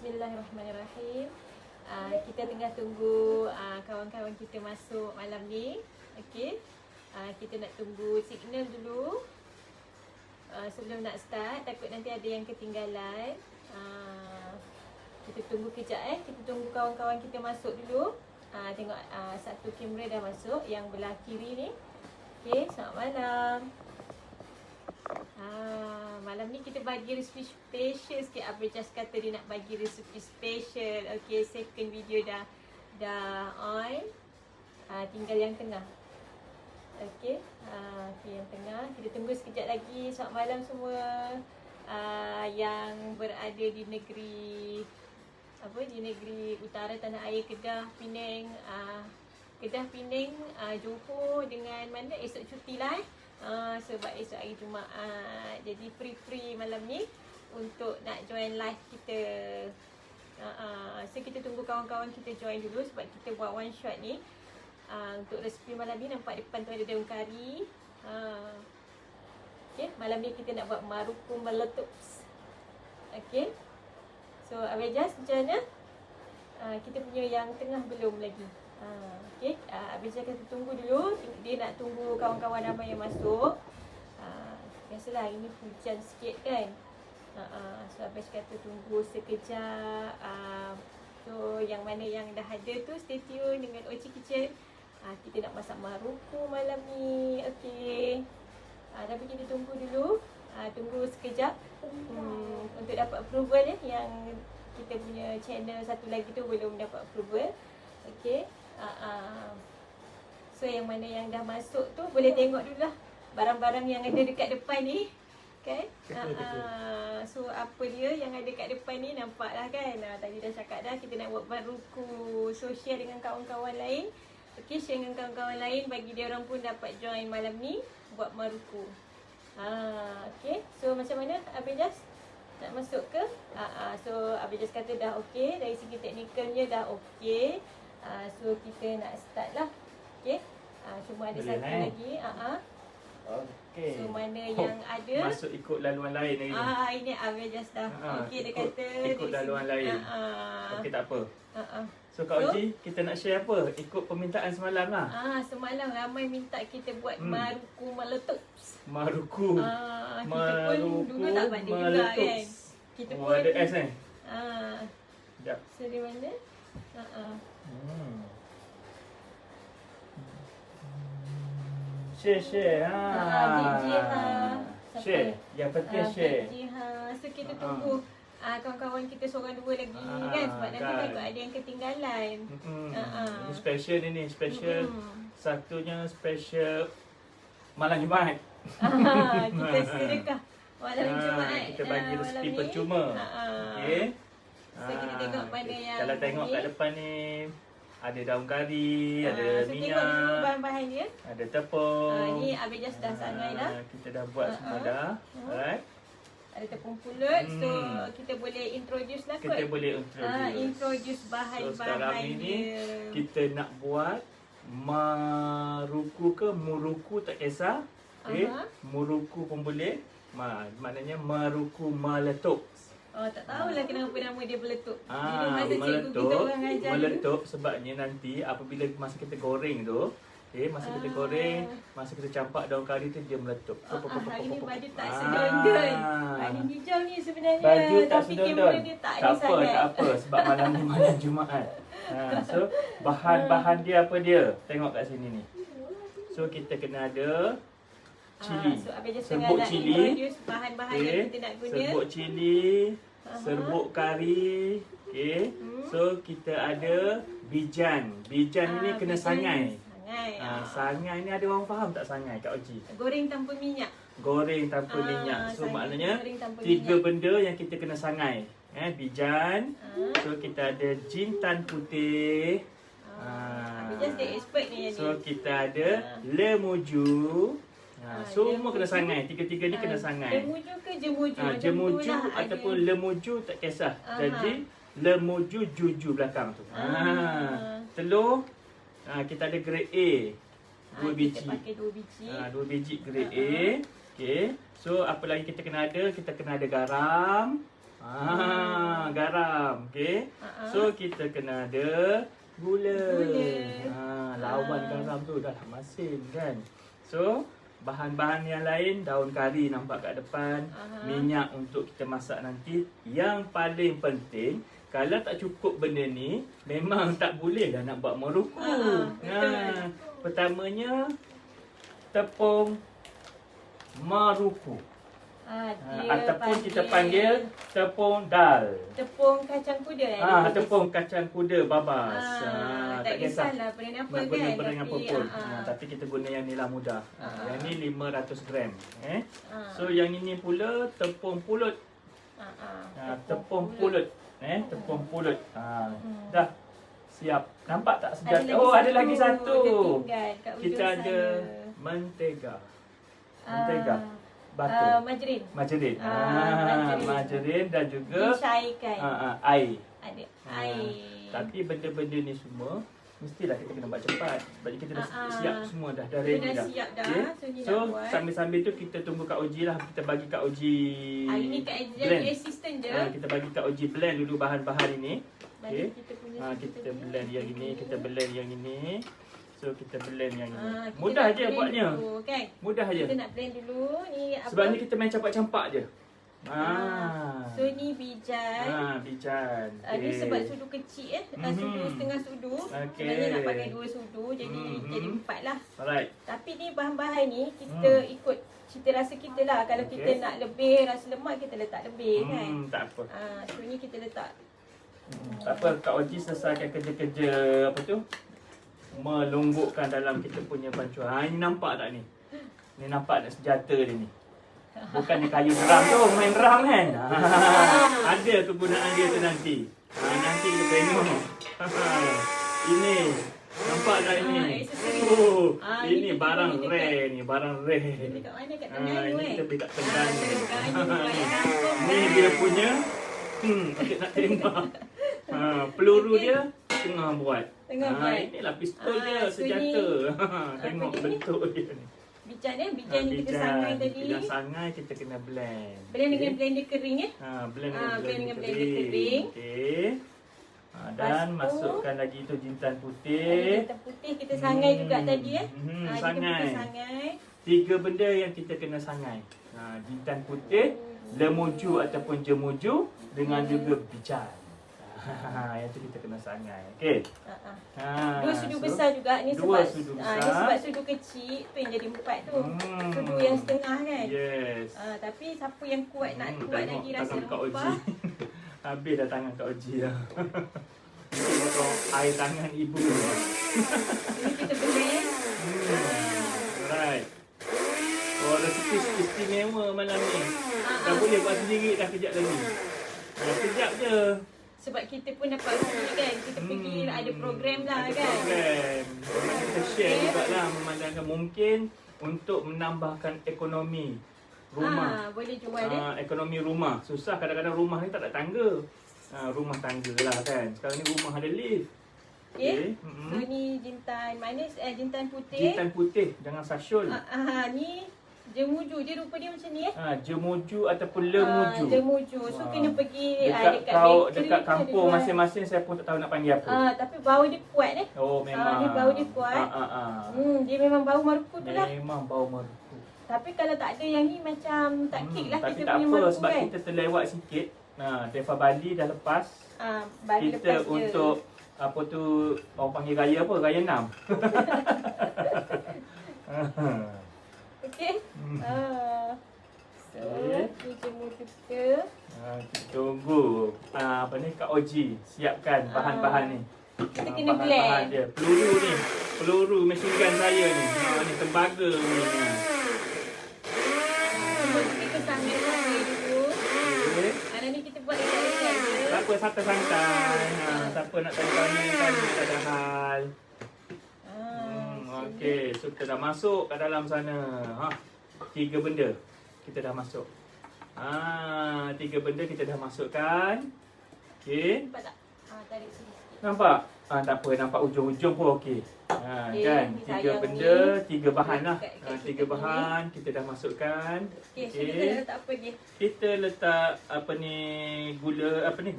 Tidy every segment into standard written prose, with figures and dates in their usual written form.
Bismillahirrahmanirrahim. Kita tengah tunggu kawan-kawan kita masuk malam ni. Okey. Kita nak tunggu signal dulu. Sebelum nak start, takut nanti ada yang ketinggalan. Kita tunggu kejap Kita tunggu kawan-kawan kita masuk dulu. Tengok satu kamera dah masuk yang belah kiri ni. Okey, selamat malam. Malam ni kita bagi resipi special sikit. Abang just kata dia nak bagi resipi special. Okey, second video dah on. Tinggal yang tengah. Okey, yang tengah. Kita tunggu sekejap lagi. Selamat malam semua yang berada di negeri di negeri utara tanah air, Kedah, Penang, Johor dengan mana esok cuti lah sebab esok hari Jumaat. Jadi free malam ni untuk nak join live kita. So kita tunggu kawan-kawan kita join dulu sebab kita buat one shot ni. Untuk resipi malam ni, nampak depan tu ada daun kari. Okay, malam ni kita nak buat maruku meletup. Okay, so Abang Jas macam mana? Kita punya yang tengah belum lagi. Okay, Abang Jas kata tunggu dulu. Dia nak tunggu kawan-kawan abang yang masuk. Biasalah hari ni hujan sikit kan. So Abang Jas kata tunggu sekejap. So yang mana yang dah ada tu stay tune dengan Oci Kitchen. Kita nak masak maruku malam ni. Okay, tapi kita tunggu dulu. Tunggu sekejap untuk dapat approval yang kita punya channel satu lagi tu belum dapat approval. Okay, so yang mana yang dah masuk tu boleh tengok dulu lah barang-barang yang ada dekat depan ni kan. So apa dia yang ada kat depan ni, nampak lah kan. Tadi dah cakap dah kita nak buat maruku. So share dengan kawan-kawan lain. Okay, share dengan kawan-kawan lain bagi dia orang pun dapat join malam ni buat maruku. Okay, so macam mana Abang Jas? Nak masuk ke? So Abang Jas kata dah okey. Dari segi teknikalnya dah okey. So kita nak start lah. Okay, cuma ada satu lagi. Okey. So mana yang ada masuk ikut laluan lain lagi. Ini Abang Jas dah. Okey, dia kata ikut laluan lain. Okey, tak apa. So Kak Oji, kita nak share apa? Ikut permintaan semalam lah. Semalam ramai minta kita buat maruku meletup. Maruku. Kita pun dulu tak pandai juga kan. Kita pun ada S ni. Sekejap. So di mana? Share. Share. Yang penting share. So kita tunggu kawan-kawan kita seorang dua lagi kan, sebab nanti takut ada yang ketinggalan. Ini special ni. Special. Satunya special malam Jumaat. Kita sedekah malam Jumaat. Kita bagi resipi percuma. Okey. So kita tengok mana yang kalau tengok kat depan ni ada daun kari, ada so minyak, tengok dulu bahan-bahan dia. ada tepung. Ni Abang Jas dah sangai dah. Kita dah buat semua dah. Alright. Ada tepung pulut. So kita boleh introduce lah kot. Kita boleh introduce bahan-bahan so, sekarang ini dia. kita nak buat maruku ke muruku tak kisah. Okay. Muruku pun boleh. Maknanya maruku meletup. Tak tahulah kenapa nama dia meletup. Dulu masa cikgu kita orang ajar meletup sebabnya nanti apabila masa kita goreng tu, masa kita goreng, masa kita campak daun kari tu dia meletup. Hari ni baju tak sedondon. Baju hijau ni sebenarnya. Baju tak tapi sedondon. kamera dia tak apa sebab malam ni malam Jumaat. So bahan-bahan dia apa dia? Tengok kat sini ni. So kita kena ada cili. So Abang Jas serbuk nak cili. introduce bahan-bahan yang kita nak guna. Serbuk cili, serbuk kari. So kita ada bijan. Bijan ini kena sangai. Sangai ni ada orang faham tak sangai Kak Oji? Goreng tanpa minyak. Goreng tanpa minyak. So maknanya minyak. 3 benda yang kita kena sangai. Bijan. So kita ada jintan putih. Abang Jas dia expert ni. So kita ada lemuju. Semua kena sangai. Tiga-tiga ni kena sangai. Lemuju ke jemuju? Jemuju ataupun lemuju tak kisah. Jadi lemuju juju belakang tu. Telur. Kita ada grade A. 2 biji. Kita pakai 2 biji. 2 biji grade A. Okay. So apa lagi kita kena ada? Kita kena ada garam. Garam. Okey. So kita kena ada gula. Lawan garam tu dah masin kan. So bahan-bahan yang lain, daun kari nampak kat depan, minyak untuk kita masak nanti. Yang paling penting, kalau tak cukup benda ni, memang tak boleh dah nak buat maruku. Pertamanya tepung maruku. Ataupun kita panggil tepung dal. Tepung kacang kuda Tepung kacang kuda babas. Tak kisahlah benda apa kan. Benda apa pun. Tapi kita guna yang ni lah mudah. Yang ni 500 gram. So yang ini pula tepung pulut. Tepung pulut. Tepung pulut. Dah. Siap. Nampak tak sejata? Ada lagi satu. Kita ada mentega. Mentega. Batu. Margarin. Margarin dan juga dicairkan. Air. Ada air. Tapi benda-benda ni semua mestilah kita kena buat cepat. Sebab kita dah siap semua dah ready dah. Siap dah. Okay? So sambil-sambil tu kita tunggu Kak Oji lah. Kita bagi Kak Oji hari ni Kak Oji jadi assistant je. Kita bagi Kak Oji blend dulu bahan-bahan ini. Okay. Kita blend yang ini, kita blend yang ini. So kita blend yang ini. Mudah je buatnya. Dulu, kan? Mudah je. Kita nak blend dulu ni apa? Sebab ni kita main campak-campak je. So ni bijan. Bijan. Ni sebab sudu kecil sudu setengah sudu. Sebenarnya nak pakai 2 sudu jadi 4 lah. Alright. Tapi ni bahan-bahan ni kita ikut cita rasa kita lah. Kalau kita nak lebih rasa lemak kita letak lebih kan. Tak apa. So ni kita letak. Tak apa, Kak Oji selesaikan kerja-kerja apa tu? Melunggukkan dalam kita punya bancuan. Ini nampak tak ni? Ni nampak tak senjata dia ni? Bukannya kayu drum tu, main drum kan? Ada kegunaan dia tu nanti. Nanti kita tengok. Ini. Nampak tak ini? Ini barang rare ni, barang rare. Ini kat mana? Kat tengah tu Ini kita beli kat tengah ni. Ni Ni dia punya. Kita nak tembak. Peluru dia tengah buat. Inilah pistol dia, senjata. Tengok bentuk dia ni. Bijan bijan yang kita sangai tadi. Bijan sangai kita kena blend. Blend dengan blender kering Blend dengan blender kering. Okey. Dan masukkan lagi tu jintan putih. Jintan putih kita sangai juga tadi sangai. Kita sangai. 3 benda yang kita kena sangai. Jintan putih, lemuju ataupun jemuju dengan juga bijan. Yang tu kita kena sangai. Okey. 2 sudu besar juga ni sebab ni sebab sudu kecil tu yang jadi 4 tu. Sudu yang setengah kan. Yes. Tapi siapa yang kuat nak kuat lagi rasa rempah. Habis dah tangan Kak Oji dah. Potong air tangan ibu. Ini kita blend. Alright. Resipi istimewa malam ni. Dah boleh buat sendiri dah kejap lagi. Kejap je. Sebab kita pun dapat rugi kan. Kita pergi ada program lah kan. Program. Kita share jugalah memandangkan mungkin untuk menambahkan ekonomi rumah. Boleh jual ekonomi rumah. Susah kadang-kadang rumah ni tak ada tangga. Rumah tangga lah kan. Sekarang ni rumah ada lift. Okay. So ni jintan manis, jintan putih. Jintan putih, jangan sasyul. Ni jemuju dia rupa dia macam ni jemuju ataupun lemuju. Jemuju. So kena pergi dekat kampung masing-masing saya pun tak tahu nak panggil apa. Tapi bau dia kuat Oh memang. Dia bau dia kuat. Dia memang bau maruku tu lah. Memang bau maruku. Tapi kalau tak ada yang ni macam tak kek lah tapi kita tak punya apa, maruku sebab kan. kita terlewat sikit. Daripada Bali dah lepas. Bali kita lepas untuk apa tu orang panggil raya apa? Raya 6. Okey. So, ni jemuju kita. Kita tunggu apa ni Kak Oji siapkan bahan-bahan ni. Kita kena bahan-bahan blend. dia. Peluru ni. Peluru machine gun saya ni. Ni tembaga ni. Kita sangai dulu. Ni kita buat dekat-dekat je. Tak apa, santai-santai. Siapa nak tanya-tanya tak ada hal. Okey, so kita dah masuk kat dalam sana. 3 benda kita dah masuk. 3 benda kita dah masukkan. Okey. Nampak tak? Tarik sini sikit. Nampak? Tak apa, nampak ujung-ujung pun okey. Okey, Kan? ni 3 sayang benda, ni. 3 bahan lah. Kat 3 kita bahan kita dah masukkan. Okey, so kita nak letak apa dia? Kita letak apa ni, gula Ni.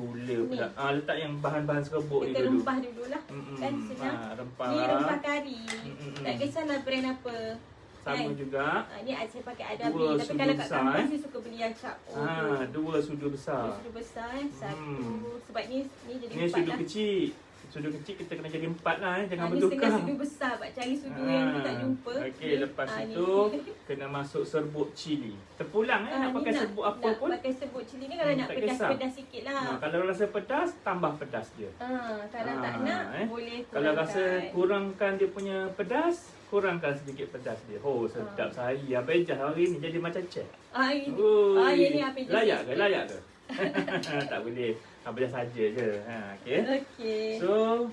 pula. Letak yang bahan-bahan serbuk ni Kita dulu. rempah dulu lah. Kan senang. Rempah. Ni rempah kari. Tak Mm. kisahlah brand apa. Sama Kan? juga. Ni saya pakai Dua Adabi. Tapi sudu kalau kat besar, kampung saya suka beli yang cap. 2 sudu besar. Sudu besar satu. Hmm. Sebab ni jadi Ni 4 sudu lah. kecil. Sudu kecil kita kena jadi 4 lah. Jangan Ni setengah bertukar. sudu besar. Pak cari sudu yang kita tak jumpa. Okey, Ni. lepas Ni. itu kena masuk serbuk cili. Terpulang nak ni pakai serbuk apa nak pun. pakai serbuk cili ni kalau nak tak pedas-pedas kisah. sikit lah. Kalau rasa pedas, tambah pedas dia. Kalau tak nak, boleh kurangkan. Kalau rasa kurangkan dia punya pedas, kurangkan sedikit pedas dia. Oh, sedap sehari. Abang Jas hari ni jadi macam chef. Ya ni apa je. Layak ke? Layak ke? Tak boleh. Abang Jas saja je. Okey. Okey. So,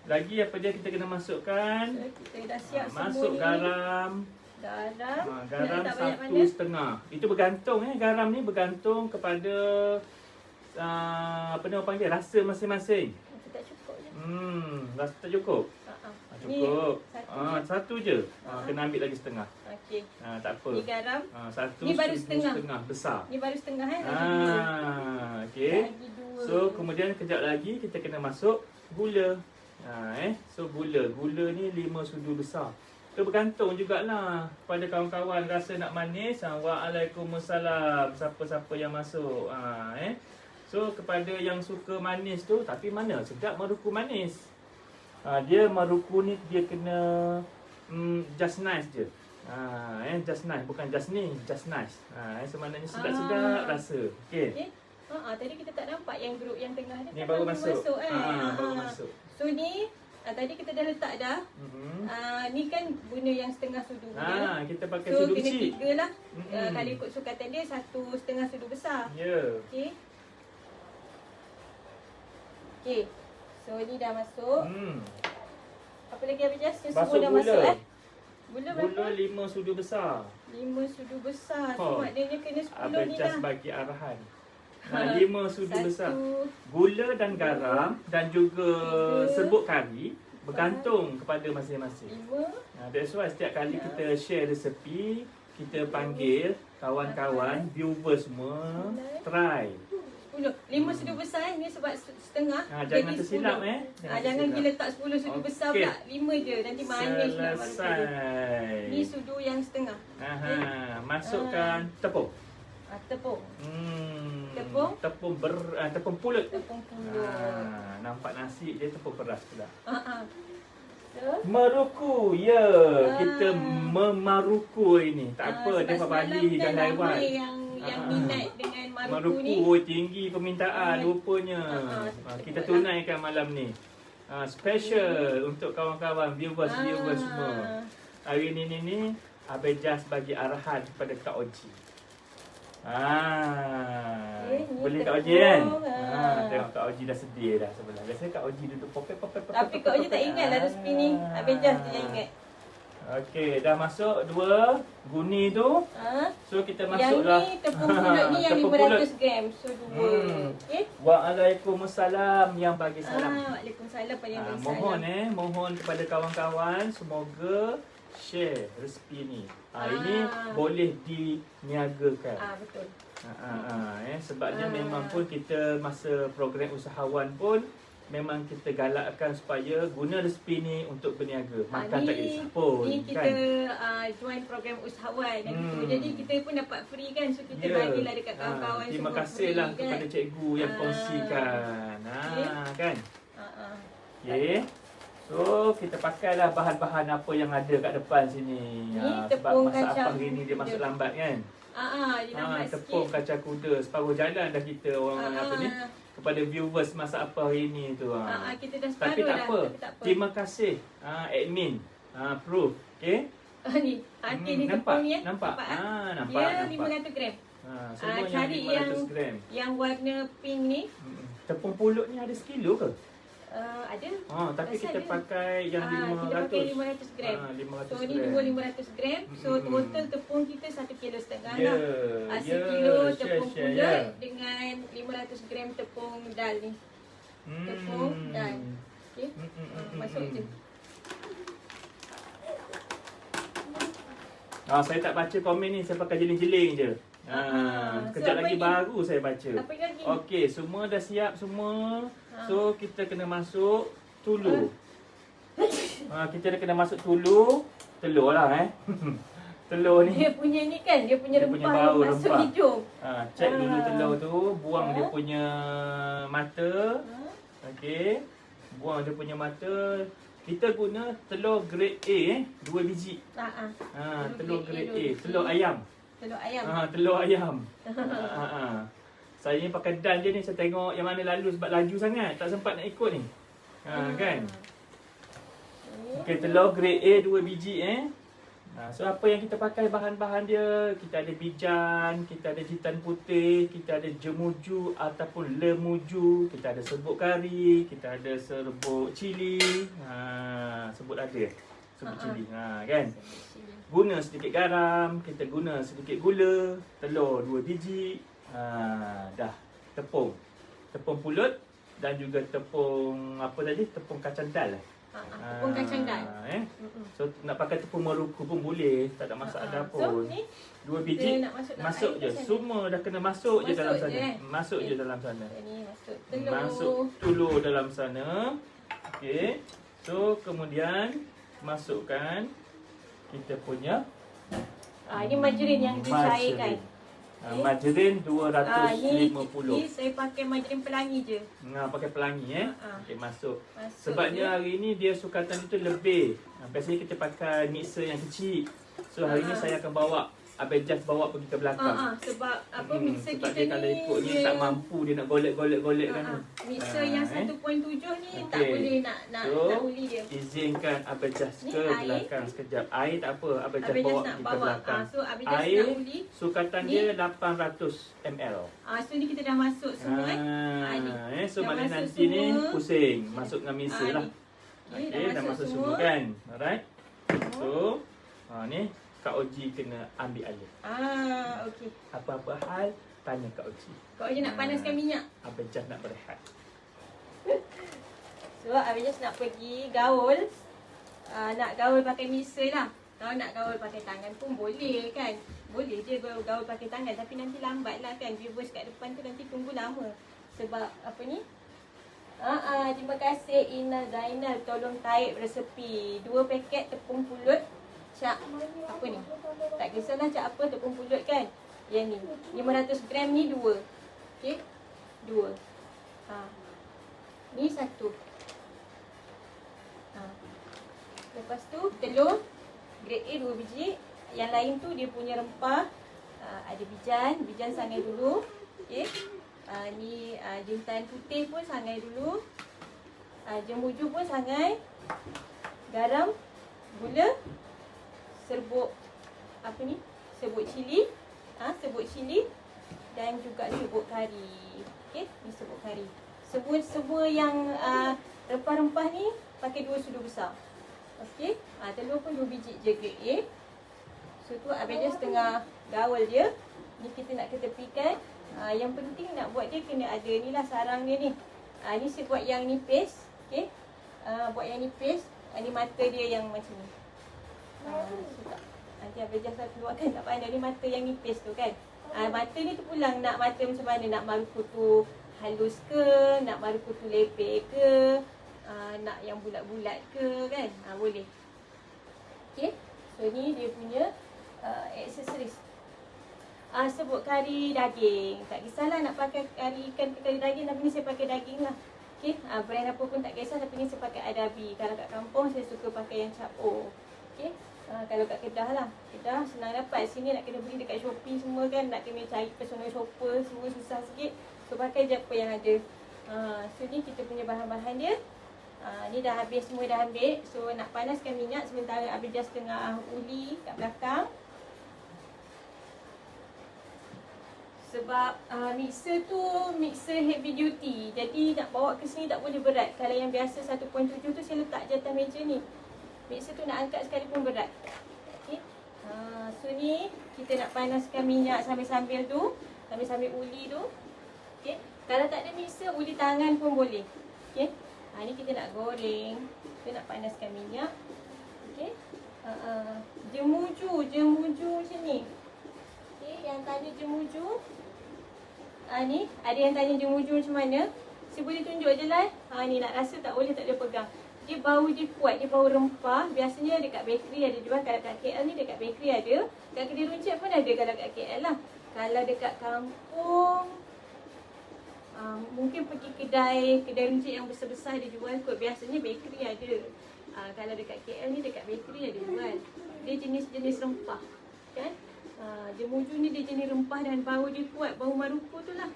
lagi apa dia kita kena masukkan? Kita dah siap semua Masuk ni. garam. Garam. Garam Nak letak banyak mana? 1,5. Itu bergantung garam ni bergantung kepada apa ni orang panggil, rasa masing-masing. Kita tak cukup je. Rasa tak cukup? Cukup. Ni Satu je. Kena ambil lagi setengah. Okey. Tak apa. Ni garam. Satu Ni baru sudu setengah. besar. Ni baru setengah lagi dua. Okey. Lagi dua. So kemudian kejap lagi kita kena masuk gula. So gula ni 5 sudu besar. Itu bergantung jugalah pada kawan-kawan rasa nak manis. Waalaikumsalam. Siapa-siapa yang masuk. So kepada yang suka manis tu, tapi mana sedap maruku manis. Dia maruku ni dia kena just nice je. Just nice, bukan just ni, just nice. Sebenarnya sedap-sedap rasa. Okey. Tadi kita tak nampak yang grup yang tengah ni. Ni baru masuk. Kan? Baru masuk. So ni tadi kita dah letak dah. Ni kan guna yang setengah sudu dia. Kita pakai So sudu kena kecil. 3 lah. Kalau ikut sukatan dia 1,5 sudu besar. Ya. Okey. Okey. So ni dah masuk. Apa lagi Abang Jas? Yang Masuk semua dah gula. masuk Gula berapa? Gula 5 sudu besar. 5 sudu besar. So maknanya kena 10 Abang ni Jas dah. bagi arahan. 5 sudu besar. Satu. Gula dan garam dan juga Tiga. serbuk kari bergantung kepada masing-masing. 5. That's why setiap kali kita share resepi, kita panggil kawan-kawan, viewers semua, try. 10. 5 sudu besar ni sebab setengah. Jangan jadi tersilap 10. Jangan tersilap. pergi letak 10 sudu besar Okey. pula. 5 je. Nanti manis nak baru kali. Selesai. Ni sudu yang setengah. Masukkan tepung. Tepung. Tepung? Tepung pulut. Tepung pulut. Nampak nasi dia tepung peras pula. So, Maruku, ya. Kita memaruku ini. Tak apa, dia sebab Bali semalam dan kan lewat. ramai yang minat dengan maruku ni. Tinggi permintaan rupanya. Kita tunaikan malam ni. Special untuk kawan-kawan viewers semua. Hari ni Abang Jas bagi arahan kepada Kak Oji. Boleh Kak Oji kan? Tengok Kak Oji dah sedia dah sebelah. Biasanya Kak Oji duduk popet. Tapi Kak Oji tak ingat lah resipi ni. Abang Jas je yang ingat. Okey, dah masuk 2 guni tu. So kita masuklah. Yang ni tepung pulut ni yang tepung pulut. 500 gram. So 2. Okey. Waalaikumsalam yang bagi salam. Waalaikumsalam pada yang bagi Mohon salam. mohon kepada kawan-kawan semoga share resipi ni. Ini boleh diniagakan. Betul. Sebabnya memang pun kita masa program usahawan pun memang kita galakkan supaya guna resipi ni untuk berniaga. Makan tak kisah pun. Ni kita kan? join program usahawan dan gitu. Jadi kita pun dapat free kan. So kita Ya. bagilah dekat kawan-kawan semua. Terima kasihlah free, kepada kan? cikgu yang kongsikan. Kan? Okey. So kita pakailah bahan-bahan apa yang ada kat depan sini. Ni Sebab tepung masak kacang apa hari ni dia masuk kuda. lambat kan. Dia lambat Tepung sikit. kacang kuda. Separuh jalan dah kita orang apa ni. Kepada viewers masak apa hari ni tu. Kita dah separuh Tapi tak dah. apa. Tapi tak apa. Terima kasih admin. Proof. Okey. Ni. Ni nampak? tepung ni. Nampak? Nampak. Dia nampak. 500 gram. Semua cari yang 500 gram. Yang warna pink ni. Tepung pulut ni ada sekilo ke? Ada. Tapi Rasa kita ada. pakai yang 500. Kita pakai 500 gram. 500 So ni gram. dua 500 gram. So total tepung kita 1,5 kilo lah. Ya. 1 kilo tepung share, pulut dengan 500 gram tepung dal ni. Tepung dal. Okey. Masuk je. Saya tak baca komen ni, saya pakai jeling-jeling je. Kejap So, lagi apa baru saya baca. Apa lagi? Okey, semua dah siap semua. So kita kena masuk tulu. Kita dah kena masuk tulu. Telur lah telur ni. Dia punya ni kan, dia punya Dia punya rempah bau, yang masuk rempah. hidung. Cek dulu telur tu, buang dia punya mata. Okey. Buang dia punya mata. Kita guna telur grade A 2 biji. Telur grade A, telur ayam. Telur ayam. Telur ayam. Saya ni pakai dan je ni, saya tengok yang mana lalu sebab laju sangat, tak sempat nak ikut ni. Kan? Okey, telur grade A 2 biji So apa yang kita pakai bahan-bahan dia, kita ada bijan, kita ada jitan putih, kita ada jemuju ataupun lemuju, kita ada serbuk kari, kita ada serbuk cili. Sebut ada. Serbuk cili. Kan? Guna sedikit garam, kita guna sedikit gula, telur 2 biji. Dah. Tepung. Tepung pulut dan juga tepung apa tadi? Tepung kacang dal. Tepung kacang dal. So nak pakai tepung Maluku pun boleh, tak ada masalah pun. So ni 2 biji masuk je. Sana. Semua dah kena masuk je dalam sana. Masuk je dalam sana. Ni masuk telur. Masuk telur dalam sana. Okey. So kemudian masukkan kita punya ini margarin yang dicairkan. Margarin 250. Ni saya pakai margarin pelangi je. Pakai pelangi Okey, masuk. je. Sebabnya hari ni dia sukatan itu lebih. Biasanya kita pakai mixer yang kecil. So hari ni saya akan bawa Abang just bawa pergi ke belakang. Sebab apa mixer sebab kita dia kalau ikut ni dia tak mampu, dia nak golek-golek kan. Mixer yang 1.7 ni tak Okey. boleh nak So, uli dia. izinkan Abang just Ni ke air. belakang sekejap. Air tak apa, Abang just Abang bawa just nak pergi ke bawa. belakang. So Abang just Air nak uli. sukatan Ni. dia 800 ml. So ni kita dah masuk semua So Dah maknanya masuk nanti ni semua. pusing masuk dengan mixer lah. Ni Okey, dah masuk semua kan. Alright. So, ni Kak Oji kena ambil alih. Okey. Apa-apa hal tanya Kak Oji. Kau je nak panaskan minyak. Abang just nak berehat. So Abang just nak pergi gaul. Nak gaul pakai mixer lah. Kalau nak gaul pakai tangan pun boleh kan. Boleh je gaul pakai tangan. Tapi nanti lambat lah kan. Viewers kat depan tu nanti tunggu lama. Sebab apa ni? Terima kasih Ina Zainal. Tolong tarik resepi 2 paket tepung pulut cak apa ni? Tak kisahlah cak apa, tepung pulut kan. Yang ni 500 gram ni 2. Okey? 2. Ni 1. Lepas tu telur grade A 2 biji. Yang lain tu dia punya rempah. Ada bijan sangai dulu. Okey. Ni jintan putih pun sangai dulu. Jemuju pun sangai. Garam, gula, serbuk apa ni? Serbuk cili. Serbuk cili dan juga serbuk kari. Okey, ni serbuk kari. Semua yang rempah-rempah ni pakai 2 sudu besar. Okey. Telur pun 2 biji je grade A. So tu Abang just tengah gaul dia. Ni kita nak ketepikan. Yang penting nak buat dia kena ada ni lah sarang dia ni. Ni saya buat yang nipis. Okey. Buat yang nipis. Ni mata dia yang macam ni. Nanti Abang just keluarkan tak pandai. Ni mata yang nipis tu kan. Mata ni tu pulang nak mata macam mana. Nak maruku tu halus ke. Nak maruku tu lepek ke. Nak yang bulat-bulat ke kan. Boleh. Okay. So ni dia punya aksesoris. Sebut kari daging. Tak kisahlah nak pakai kari ikan ke kari daging. Tapi ni saya pakai daging lah. Okay. Brand apa pun tak kisah. Tapi ni saya pakai Adabi. Kalau kat kampung saya suka pakai yang Cap O. Okay. Kalau kat Kedah lah. Kedah senang dapat. Sini nak kena beli dekat Shopee semua kan. Nak kena cari personal shopper. Semua susah sikit. So pakai je apa yang ada. So ni kita punya bahan-bahan dia. Ni dah habis, semua dah ambil. So nak panaskan minyak. Sementara Abang just tengah uli kat belakang. Sebab mixer tu mixer heavy duty. Jadi nak bawa ke sini tak boleh berat. Kalau yang biasa 1.7 tu saya letak je atas meja ni. Mixer tu nak angkat sekali pun berat. Okay. So ni kita nak panaskan minyak sambil-sambil tu. Sambil-sambil uli tu. Okay. Kalau tak ada mixer, uli tangan pun boleh. Okay. Ni kita nak goreng. Kita nak panaskan minyak. Okey. Jemuju macam ni. Okey, yang tanya jemuju. Ni ada yang tanya jemuju macam mana? Saya boleh tunjuk je lah. Ni nak rasa tak boleh pegang. Dia bau dia kuat, dia bau rempah. Biasanya dekat bakery ada jual. Kalau kat KL ni dekat bakery ada. Kat kedai runcit pun ada kalau kat KL lah. Kalau dekat kampung, mungkin pergi kedai runcit yang besar-besar dia jual kot. Biasanya bakery ada. Kalau dekat KL ni dekat bakery ada jual. Dia jenis-jenis rempah. Kan? Jemuju ni dia jenis rempah dan bau dia kuat. Bau maruku tu lah.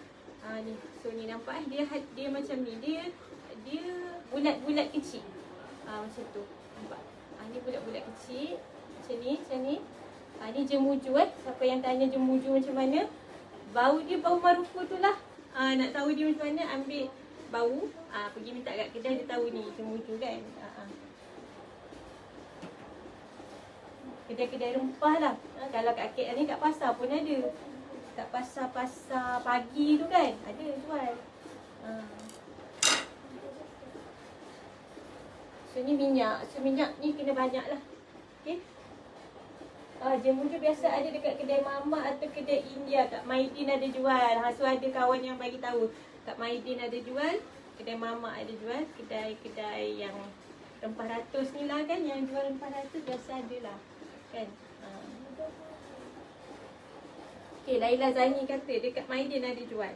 Ni. So ni nampak dia macam ni. Dia bulat-bulat kecil. Macam tu. Nampak? Ni bulat-bulat kecil. Macam ni. Ni jemuju Siapa yang tanya jemuju macam mana? Bau dia bau maruku tu lah. Nak tahu dia macam mana, ambil bau. Pergi minta kat kedai dia tahu ni jemuju kan. Kedai-kedai rempah lah. Kalau kat KL ni kat pasar pun ada. Kat pasar-pasar pagi tu kan ada jual. So ni minyak. So minyak ni kena banyak lah. Okay. Jemuju biasa ada dekat kedai Mama atau kedai India. Kat Maidin ada jual. So ada kawan yang bagi tahu. Kat Maidin ada jual. Kedai Mama ada jual. Kedai-kedai yang rempah ratus ni lah kan. Yang jual rempah ratus biasa ada lah. Kan. Okay, Laila Zani kata dekat Maidin ada jual.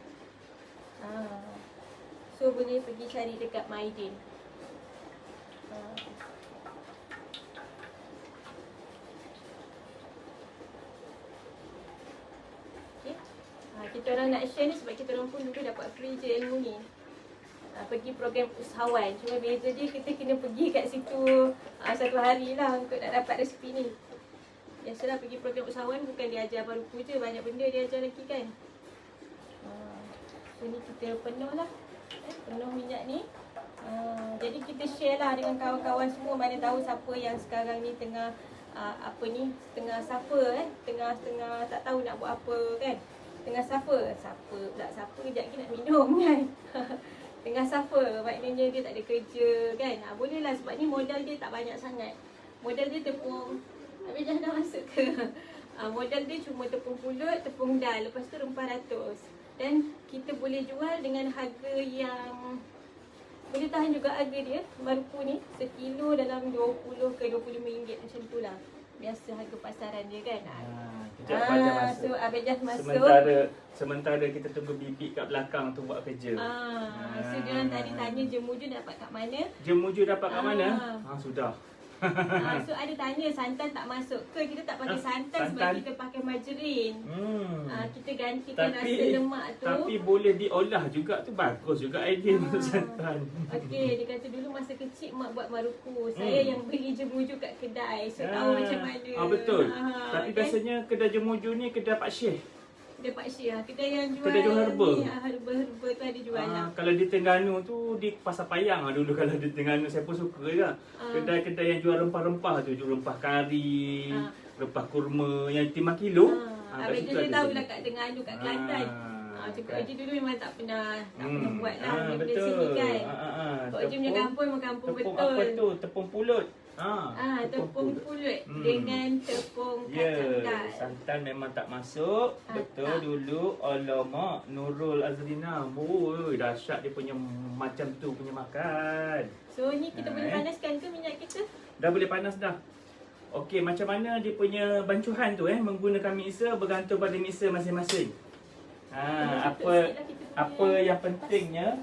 So boleh pergi cari dekat Maidin. Okay. Kita orang nak share ni sebab kita orang pun dulu dapat free je ilmu ni. Pergi program usahawan. Cuma beza dia kita kena pergi kat situ satu hari lah untuk nak dapat resipi ni. Biasalah pergi program usahawan bukan dia ajar baruku je, banyak benda dia ajar lagi kan. So ni kita penuh lah. Penuh minyak ni. Jadi kita share lah dengan kawan-kawan semua. Mana tahu siapa yang sekarang ni tengah tengah suffer tengah tak tahu nak buat apa kan. Tengah suffer kejap lagi nak minum kan. Tengah suffer maknanya dia tak ada kerja kan. Boleh lah sebab ni modal dia tak banyak sangat. Modal dia tepung. Habis dah masuk ke? Modal dia cuma tepung pulut, tepung dal, lepas tu rempah ratus. Dan kita boleh jual dengan harga yang boleh tahan juga harga dia. Maruku ni sekilo dalam 20 ke 25 ringgit macam tu lah. Biasa harga pasaran dia kan. Kejap Abang masuk. So Abang Jas masuk. Sementara kita tunggu bibik kat belakang tu buat kerja. So dia orang tadi tanya jemuju dapat kat mana? Jemuju dapat kat mana? Sudah. So ada tanya santan tak masuk ke? Kita tak pakai santan sebab kita pakai margarin. Kita gantikan rasa lemak tu. Tapi boleh diolah juga tu, bagus juga idea untuk santan. Okey, dia kata dulu masa kecil mak buat maruku. Saya yang beli jemuju kat kedai. So tahu macam mana. Betul. Tapi biasanya kedai jemuju ni kedai Pak Syekh. Kedai Pak Syekh lah. Kedai yang jual kedai jual herba. Herba tu ada jual lah. Kalau di Terengganu tu di Pasar Payang lah dulu. Kalau di Terengganu saya pun suka juga. Kedai-kedai yang jual rempah-rempah tu. Jual rempah kari, rempah kurma yang 5 kilo. Habis dia tahu lah kat Terengganu, kat Kelantan. Cik Oji dulu memang tak pernah buat lah benda sini kan. Kak Oji punya kampung memang kampung betul. Tepung apa tu? Tepung pulut. Tepung pulut dengan tepung kacang dal. Santan memang tak masuk. Betul tak. Dulu alamak Nurul Azrina. Dahsyat dia punya macam tu punya makan. So ni kita boleh panaskan ke minyak kita? Dah boleh panas dah. Okey, macam mana dia punya bancuhan tu menggunakan mixer bergantung pada mixer masing-masing. Apa yang pentingnya,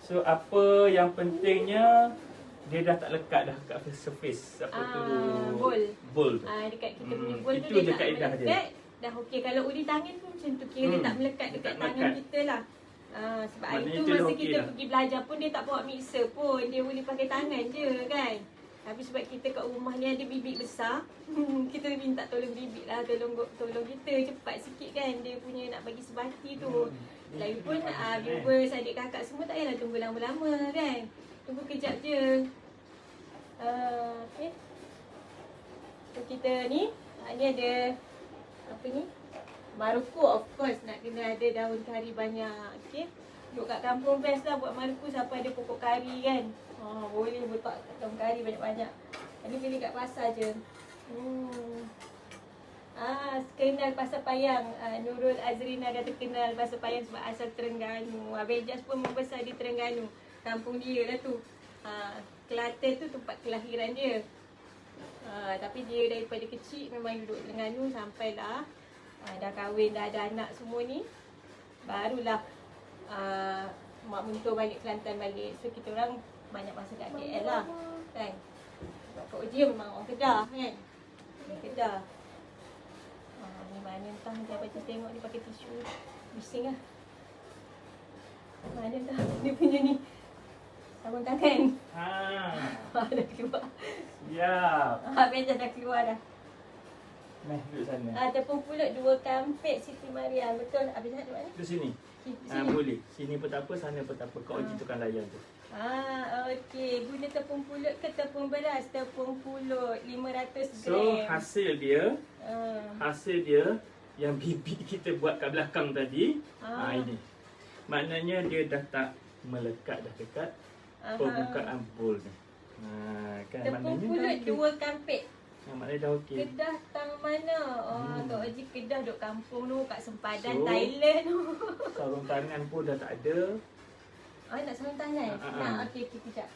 so apa yang pentingnya dia dah tak lekat dah kat surface bowl tu. Dekat kita punya bowl tu itu dia je tak kaedah melekat dia. dah okey. Kalau uli tangan pun macam tu, kira dia tak melekat dekat tangan kita lah. Sebab hari tu masa kita pergi belajar pun dia tak bawa mixer pun, dia boleh pakai tangan je kan. Tapi sebab kita kat rumah ni ada bibik besar, kita minta tolong bibik lah, tolong kita cepat sikit kan. Dia punya nak bagi sebati tu. Lagipun viewers, adik kakak semua tak payahlah tunggu lama-lama kan. Tunggu kejap je. Okay. So kita ni ada apa ni? Maruku, of course nak kena ada daun kari banyak. Okay. Duduk kat kampung best lah buat maruku siapa ada pokok kari kan. Boleh letak daun kari banyak-banyak. Ini beli kat pasar je. Kenal Pasar Payang. Nurul Azrina kata kenal Pasar Payang sebab asal Terengganu. Abang Jas pun membesar di Terengganu. Kampung dia lah tu. Kelantan tu tempat kelahiran dia. Tapi dia daripada kecil memang duduk Terengganu sampailah dah kahwin, dah ada anak semua ni. Barulah mak mentua balik Kelantan balik. So kita orang banyak masa kat KL lah kan. Sebab Kak Oji memang orang Kedah kan. Orang Kedah. Ni mana entah dia baca tengok dia pakai tisu. Bising lah. Mana entah dia punya ni. Sabun tangan. Dah keluar. Siap. Beja dah keluar dah. Duduk sana. Tepung pulut 2 kampit Siti Mariam. Betul. Habis nak duduk mana? Duduk sini. Sini. Boleh. Sini pun tak apa, sana pun tak apa. Kak Oji tukang layan tu. Okey. Guna tepung pulut ke tepung beras? Tepung pulut 500 gram. So hasil dia yang bibit kita buat kat belakang tadi. Ini. Maknanya dia dah tak melekat dah dekat permukaan bowl ni. Kan tepung maknanya pulut 2 kampit. Maknanya dah okey. Kedah tang mana? Kak Oji Kedah duk kampung tu kat sempadan So, Thailand tu. Sarung tangan pun dah tak ada. Nak sarung tangan? Okey kejap.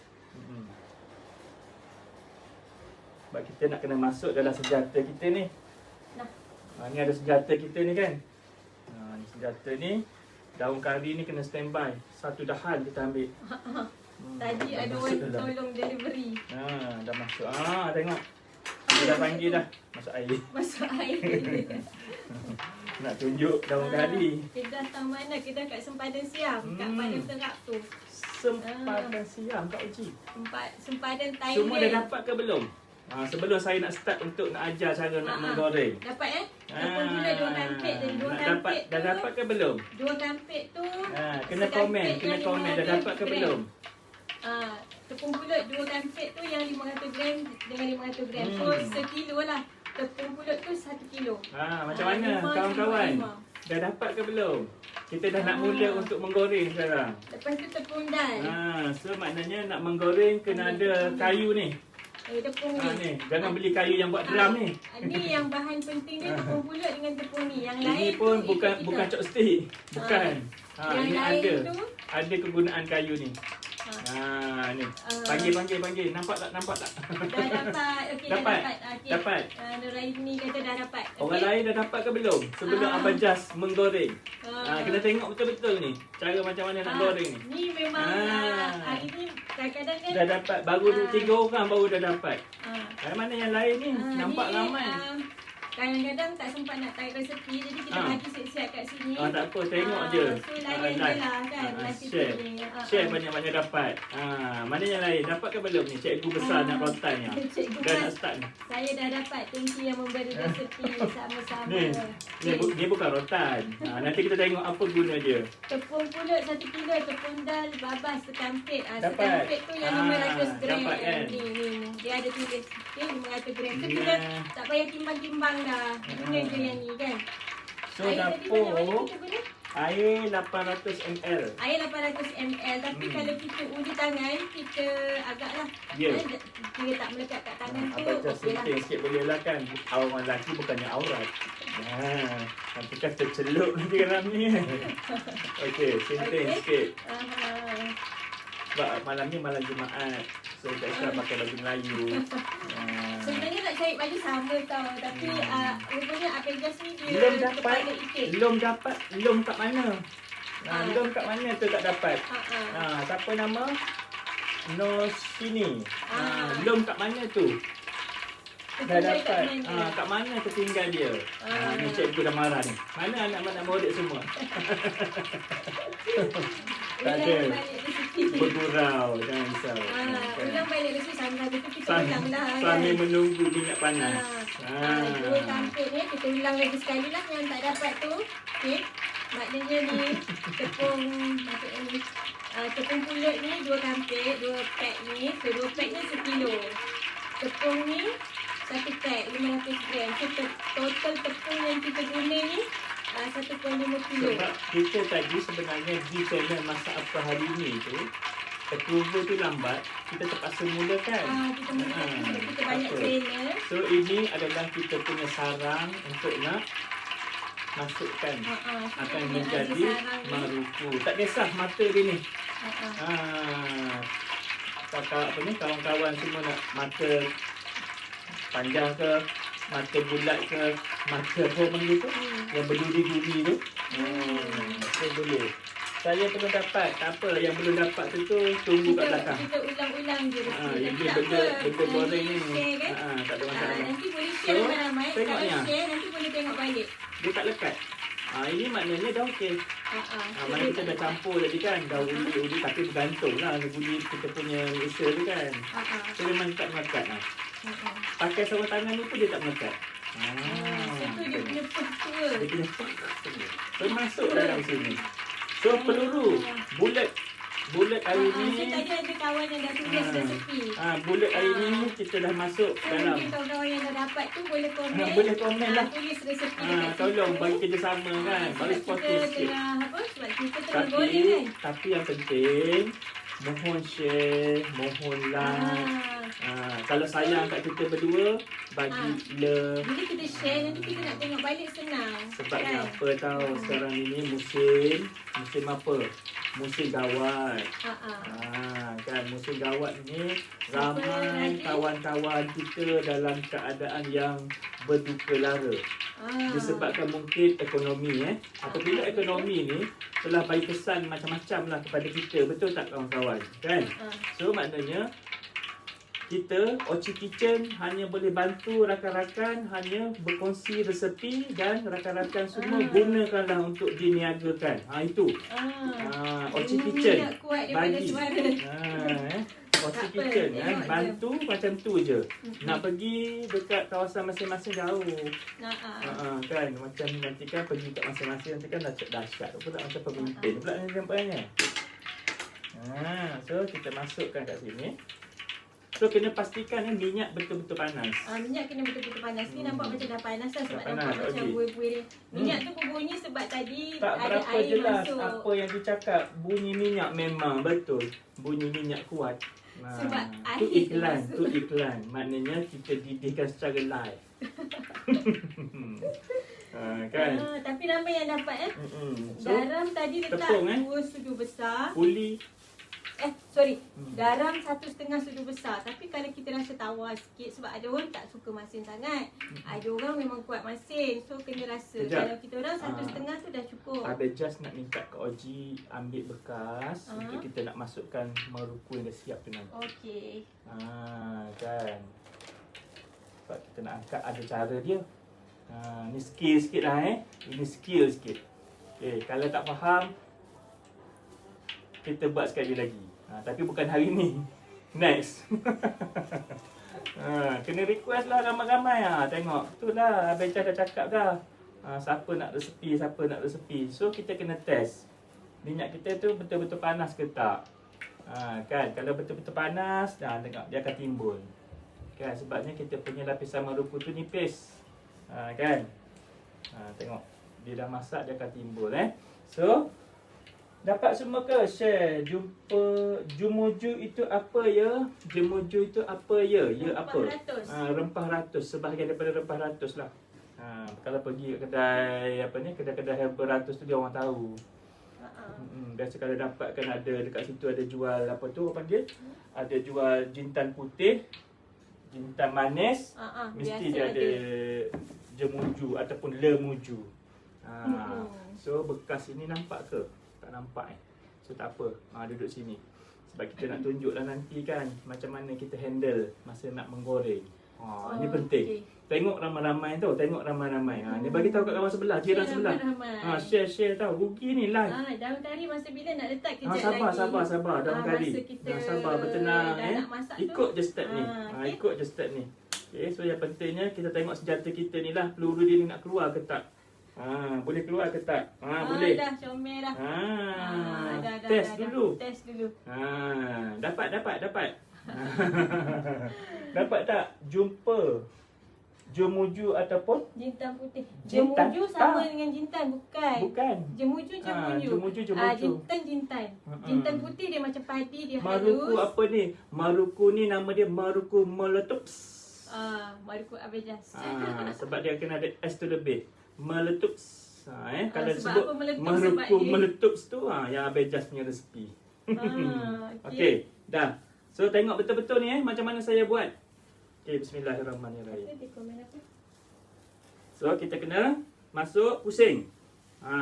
Sebab kita nak kena masuk dalam senjata kita ni. Ni ada senjata kita ni kan. Ni senjata ni. Daun kari ni kena standby. Satu dahan kita ambil. Tadi ada orang tolong delivery. Dah masuk. Tengok. Dia dah panggil dah. Masuk air. Masuk air. Nak tunjuk daun kari. Kedah tang mana? Kedah kat sempadan Siam. Kat Padang Terap tu. Sempadan Siam Kak Oji. Sempadan Thailand. Semua dah dapat ke belum? Sebelum saya nak start untuk nak ajar cara nak menggoreng. Dapat Tepung pulut 2 kampit dan 2 kampit tu. Dah dapat ke belum? 2 kampit tu. Kena komen. Dah dapat ke belum? Tepung pulut 2 kampit tu yang 500 gram dengan 500 gram. So sekilo lah. Tepung pulut tu 1 kilo. Macam mana kawan-kawan? Dah dapat ke belum? Kita dah nak mula untuk menggoreng sekarang. Lepas tu tepung dal. So maknanya nak menggoreng kena ada kayu ni. Tepung ni. Jangan beli kayu yang buat drum ni. Ni yang bahan penting dia tepung pulut dengan tepung ni. Yang lain ini pun tu bukan chopstick. Bukan. Yang Ini lain ada kegunaan kayu ni. Ni. Panggil. Nampak tak? Dah dapat. Okey, dapat. Dapat. Nuraini kata dah dapat. Orang lain dah dapat ke belum? Sebelum Abang Jas menggoreng. Kita tengok betul-betul ni. Cara macam mana nak goreng ni. Ni memang hari ni kadang-kadang kan. Dah dapat. Baru 3 orang baru dah dapat. Mana yang lain ni? Nampak ni, ramai. Kadang-kadang tak sempat nak tarik resepi. Jadi kita bagi siap-siap kat sini. Tak apa, tengok je. So layan je lah kan. Share banyak-banyak dapat. Mana yang lain? Dapat ke belum ni? Cikgu besar nak rotan ni. Dah nak start ni. Saya dah dapat. Thank you yang memberi resepi sama-sama. Ni bukan rotan. Nanti kita tengok apa guna dia. Tepung pulut 1 kilo. Tepung dal babas sekampit. Dapat. Sekampit tu yang 500 gram. Dapat kan? Ni. Dia ada tulis 500 gram. So kita tak payah timbang-timbang dah. Guna je yang ni kan. So air dapur air 800 ml. Air 800 ml. Tapi kalau kita uji tangan, kita agaklah dia tak melekat kat tangan tu. Abang Jas senting sikit boleh lah kan. Orang lelaki bukannya aurat. Nanti kan tercelup nanti dalam ni. Okey, senting sikit. Sebab malam ni malam Jumaat. So tak usah pakai baju Melayu. Sebenarnya nak cari baju sama tau. Tapi rupanya Abang Jas ni dia belum dapat. Belum kat mana? Belum kat mana tu tak dapat. Siapa nama? Nosini. Belum kat mana tu? Dah dapat. Kat mana tertinggal dia? Ni cikgu dah marah ni. Mana anak-anak murid semua? Tak ada. Bergurau. Jangan risau. Ulang balik resi sambil tu kita ulang lah kan. Sambil menunggu minyak panas. 2 kampit ni kita ulang lagi sekali lah yang tak dapat tu. Okay. Maknanya ni tepung pulut ni 2 kampit, 2 pack ni. So 2 pack ni 1 kilo. Tepung ni 1 pack 500 gram. So total tepung yang kita guna ni 1.5 kilo. Sebab kita tadi sebenarnya di channel Masak Apa Hari Ni tu, approval tu lambat, kita terpaksa mulakan. Kita mulakan dulu. Kita banyak channel. So ini adalah kita punya sarang untuk nak masukkan. Akan menjadi maruku. Tak kisah mata dia ni. Kawan-kawan semua nak mata panjang ke, mata bulat ke, mata apa panggil tu, yang berduri-duri tu. So boleh. Saya pernah dapat, tak apa, yang belum dapat tu tunggu kat belakang. Kita ulang-ulang je. Yang dia benda goreng ni. Tak ada masalah. Nanti boleh share ramai-ramai. Kalau Tengoknya. share nanti boleh tengok balik. Dia tak lekat. Ini maknanya dah okey. Mana kita dah campur tadi kan, dah uli tapi bergantung lah uli kita punya mixer tu kan. So memang tak melekat lah. Pakai sarung tangan ni pun dia tak melekat. So tu dia punya peh. Dia punya so masuk dalam sini. So peluru bulat hari ni. So tadi ada kawan yang dah tulis resepi. Bulat hari ni kita dah masuk dalam. Mungkin kawan-kawan yang dah dapat tu boleh komen. Boleh komen lah. Tulis resepi dekat situ. Tolong bagi kerjasama kan. Bagi sportif sikit. Sebab kita tengah goreng kan. Tapi yang penting, mohon share, mohon like. Kalau sayang kat kita berdua, bagi love. Jadi kita share, nanti kita nak tengok balik senang. Sebab kan? apa tahu sekarang ini musim apa? Musim gawat. Kan musim gawat ni ramai kawan-kawan kita dalam keadaan yang berduka lara. Disebabkan mungkin ekonomi apabila ekonomi ni telah bagi pesan macam-macam lah kepada kita, betul tak kawan-kawan kan? So maknanya kita Oci Kitchen hanya boleh bantu rakan-rakan, hanya berkongsi resepi dan rakan-rakan semua gunakanlah untuk diniagakan. Itu. Oci Kitchen bagi. Oci Kitchen bantu macam tu je. Nak pergi dekat kawasan masing-masing jauh. Kan macam nanti kan pergi kat masing-masing nanti kan dah dahsyat pula macam pemimpin pula ni nampaknya. So kita masukkan kat sini. So kena pastikan minyak betul-betul panas. Minyak kena betul-betul panas. Ni nampak macam dah panas lah sebab panas, nampak macam buih-buih. Minyak tu berbunyi sebab tadi tak ada berapa air jelas masuk. apa yang dicakap. Bunyi minyak memang betul. Bunyi minyak kuat. Sebab tu air iklan, tu tu iklan. Maknanya kita didihkan secara live. Kan? Tapi ramai yang dapat So, garam tadi letak tepung, 2 sudu besar. Puli. Garam 1,5 sudu besar. Tapi kalau kita rasa tawar sikit, sebab ada orang tak suka masin sangat, ada orang memang kuat masin, so kena rasa. Kalau kita orang 1,5 tu dah cukup. Abang just nak minta ke Oji ambil bekas untuk kita nak masukkan maruku yang dah siap tu nanti. Okey. Kan. Sebab kita nak angkat ada cara dia. Ni skill sikit lah Ini skill sikit. Kalau tak faham, kita buat sekali lagi. Tapi bukan hari ni. Next. Kena request lah ramai-ramai. Tengok. Itulah Abang Chah dah cakap dah. Siapa nak resepi. So kita kena test. Minyak kita tu betul-betul panas ke tak. Kan. Kalau betul-betul panas, tengok dia akan timbul. Kan. Sebabnya kita punya lapisan maruku tu nipis. Kan. Tengok. Dia dah masak, dia akan timbul. So dapat semua ke? Share. Jumpa Jemuju itu apa ya? Jemuju itu apa ya? Ya apa? Rempah ratus. Sebahagian daripada rempah ratus lah. Kalau pergi ke kedai kedai-kedai herbal ratus tu dia orang tahu. Biasa kalau dapatkan ada dekat situ ada jual apa tu orang panggil? Ada jual jintan putih, jintan manis. Mesti dia ada jemuju ataupun lemuju. So bekas ini nampak ke? Tak nampak So tak apa, duduk sini. Sebab kita nak tunjuklah nanti kan macam mana kita handle masa nak menggoreng. Ini penting. Tengok ramai-ramai tau, ni bagi tahu kat kawan sebelah, jiran sebelah. Share tahu. Rugi ni live. Daun kari masa bila nak letak kejap sabar daun kari. Sabar bertenang Ikut je step ni. Ikut je step ni. So yang pentingnya kita tengok senjata kita ni lah, peluru dia ni nak keluar ke tak. Boleh keluar ke tak? Boleh. Dah comel dah. Test dulu. Dapat. Dapat tak? Jumpa jemuju ataupun Jintan putih. Jintan? Jemuju sama Tak. dengan jintan, bukan. bukan. Jemuju, jemuju. Jemuju, Jintan, jintan. Jintan putih dia macam padi, dia Maruku halus. apa ni? Maruku ni nama dia Maruku meletups. Maruku abejas. Sebab dia kena ada S tu lebih. Meletups. Kalau sebab disebut apa meletups? Maruku Sebab dia- meletups tu yang abejas punya resipi. Okey. Okey, dah. So tengok betul-betul ni macam mana saya buat. Okey, bismillahirrahmanirrahim. Dia komen apa? So kita kena masuk pusing.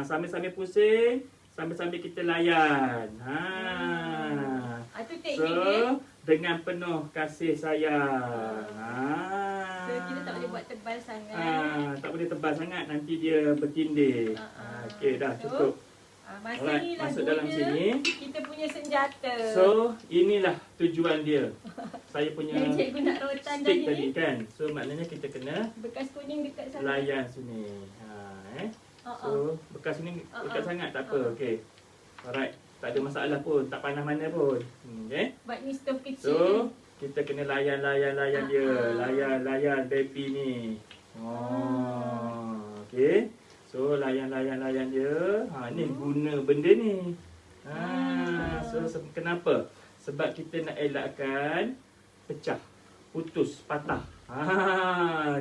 Sambil-sambil pusing, sambil-sambil kita layan. Itu teknik So dia. dengan penuh kasih sayang. So kita tak boleh buat tebal sangat. Tak boleh tebal sangat, nanti dia bertindih. Okey, dah So, cukup. masa Alright, ni lah masuk guna dalam sini. kita punya senjata. So inilah tujuan dia. Saya punya yang cikgu nak rotan stick tadi tadi ni, kan. So maknanya kita kena bekas kuning dekat sana. layan sini. So bekas ni dekat sangat tak apa. Okey. Alright. Tak ada masalah pun, tak panas mana pun. Okey. Sebab ni stove kecil So ni. kita kena layan dia. Layan baby ni. Okey. So layan dia. Ni guna benda ni. So kenapa? Sebab kita nak elakkan pecah, putus, patah.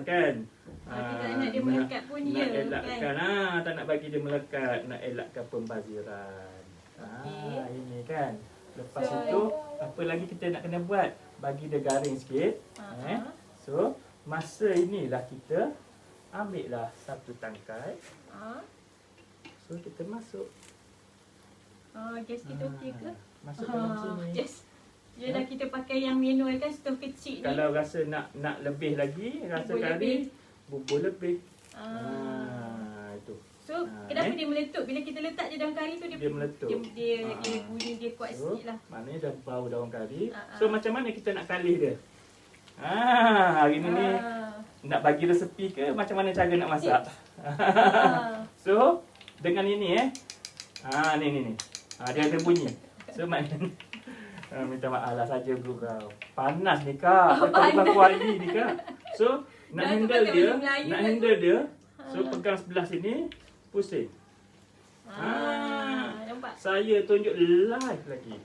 Kan? Kita nak dia melekat pun nak ya, elakkan, kan? tak nak bagi dia melekat, nak elakkan pembaziran. Ini kan. Lepas So, itu, apa lagi kita nak kena buat? Bagi dia garing sikit. So, masa inilah kita ambil lah satu tangkai. So, kita masuk. Gas kita okey ke? Masuk dalam sini. Yes. Yelah kita pakai yang manual kan, stove kecil ni. Kalau rasa nak lebih lagi, rasa Bubur kari, bubur lebih. Itu. So, kenapa dia meletup? Bila kita letak je daun kari tu, Dia meletup. Dia bunyi dia kuat So, sikit lah. maknanya dah bau daun kari. Ah, ah. So, macam mana kita nak kalih dia? Hari ni nak bagi resepi ke macam mana cara nak masak? So, dengan ini ni. Dia ada bunyi. So, maknanya minta maaf lah saja gurau. Panas ni kak. Kita berlaku hari ni kak. So, nak Dah tu handle pakai dia, baju Melayu nak kan handle dia. So, pegang sebelah sini, pusing. Nampak? Saya tunjuk live lagi.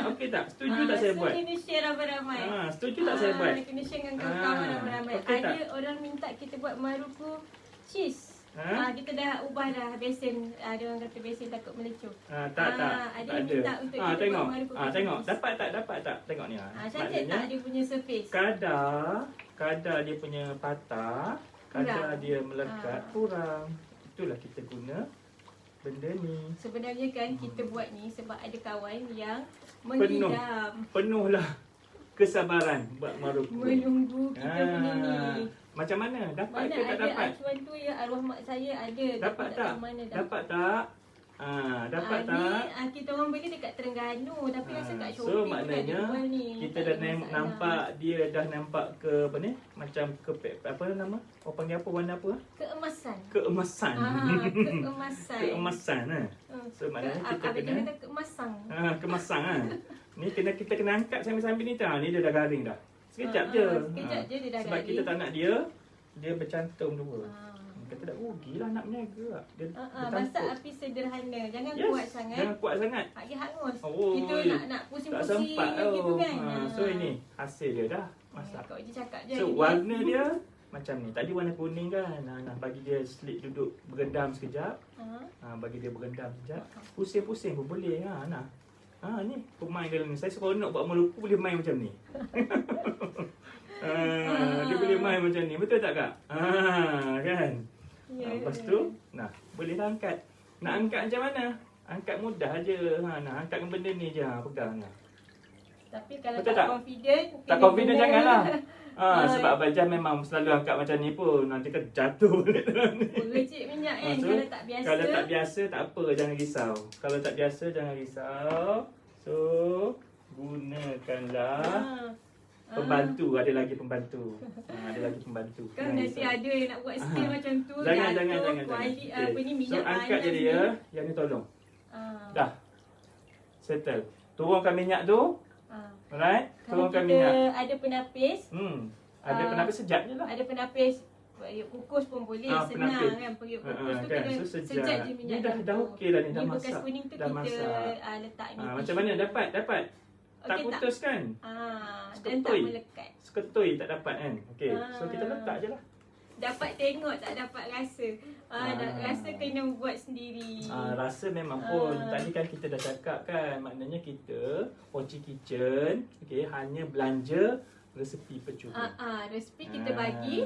Okey tak? Setuju tak saya buat? So, kena share ramai-ramai. Setuju tak saya buat? Kena share dengan kawan-kawan ramai-ramai. Okey tak? Ada orang minta kita buat maruku cheese. Kita dah ubah dah besen. Ada orang kata besen takut melecur. Tak ada yang minta untuk kita tengok. buat maruku Tengok. cheese. Dapat tak? Tengok ni. Cantik tak dia punya surface? Kadar dia punya patah, kadar Kurang. dia melekat kurang. Itulah kita guna benda ni. Sebenarnya kan kita buat ni sebab ada kawan yang mengidam, Penuhlah kesabaran buat maruku. menunggu kita punya ni. Macam mana? Dapat Mana ke tak ada dapat? acuan tu ya, arwah mak saya ada. Dapat tapi tak? tahu mana dah. Dapat tak? Dapat tak? Ni kita orang beli dekat Terengganu tapi rasa kat So Shopee maknanya dia jual ni. kita Tak dah ada masalah. nampak dia dah nampak ke apa ni? Macam ke apa nama? Orang panggil apa, warna apa? Keemasan. Keemasan. Keemasan. Keemasan So maknanya kita Abang kena kata kemasang. kemasang Ni kita kena angkat sambil-sambil ni tau. Ni dia dah garing dah. Sekejap je. Sekejap je dia dah Sebab garing. kita tak nak dia bercantum dua. Kita tak rugilah nak berniaga. Dia Masak api sederhana. Jangan kuat sangat. Jangan kuat sangat. Pagi hangus. Oh, Kita nak tak pusing-pusing sempat gitu kan. So ini hasil dia dah masak. Kau je cakap je. So warna dia macam ni. Tadi warna kuning kan. Bagi dia slip duduk berendam sekejap. Bagi dia berendam sekejap. Pusing-pusing pun boleh. Ni pemain dalam ni. Saya seronok buat maluku boleh main macam ni. Dia boleh main macam ni. Betul tak kak? Kan? Lepas tu, boleh dah angkat. Nak angkat macam mana? Angkat mudah aje. Nak angkat dengan benda ni je. Pegang. Tapi kalau Betul tak tak? confident, Tak confident janganlah. Sebab Abang Jan memang selalu angkat macam ni pun. Nanti kan jatuh balik dalam ni. Bergecik minyak kan. So, Kalau tak biasa. Kalau tak biasa tak apa, jangan risau. Kalau tak biasa jangan risau. So, gunakanlah pembantu. Ada lagi pembantu. Ada lagi pembantu. Kan nanti ada yang nak buat skill macam tu. Jangan. Kuali, Okay. apa ni, So, minyak angkat je panas dia. ni. Yang ni tolong. Dah. Settle. Turunkan minyak tu. Alright. Kalau Turunkan kita minyak. ada penapis. Ada penapis sejak je lah. Ada penapis periuk kukus pun boleh, senang penapis. kan. Periuk kukus tu kan? kena So, sejak je minyak ni dah tu. okey dah ni, dah Ni bekas masak. kuning tu Dah kita masak. letak ni. Macam mana dapat? Tak Okey, putus kan? Dan tak Seketui. melekat. Seketui tak dapat kan? Okey. So kita letak je lah. Dapat tengok tak dapat rasa. Rasa kena buat sendiri. Rasa memang pun tadi kan kita dah cakap kan, maknanya kita Oci Kitchen hanya belanja resepi percuma. Resepi kita bagi,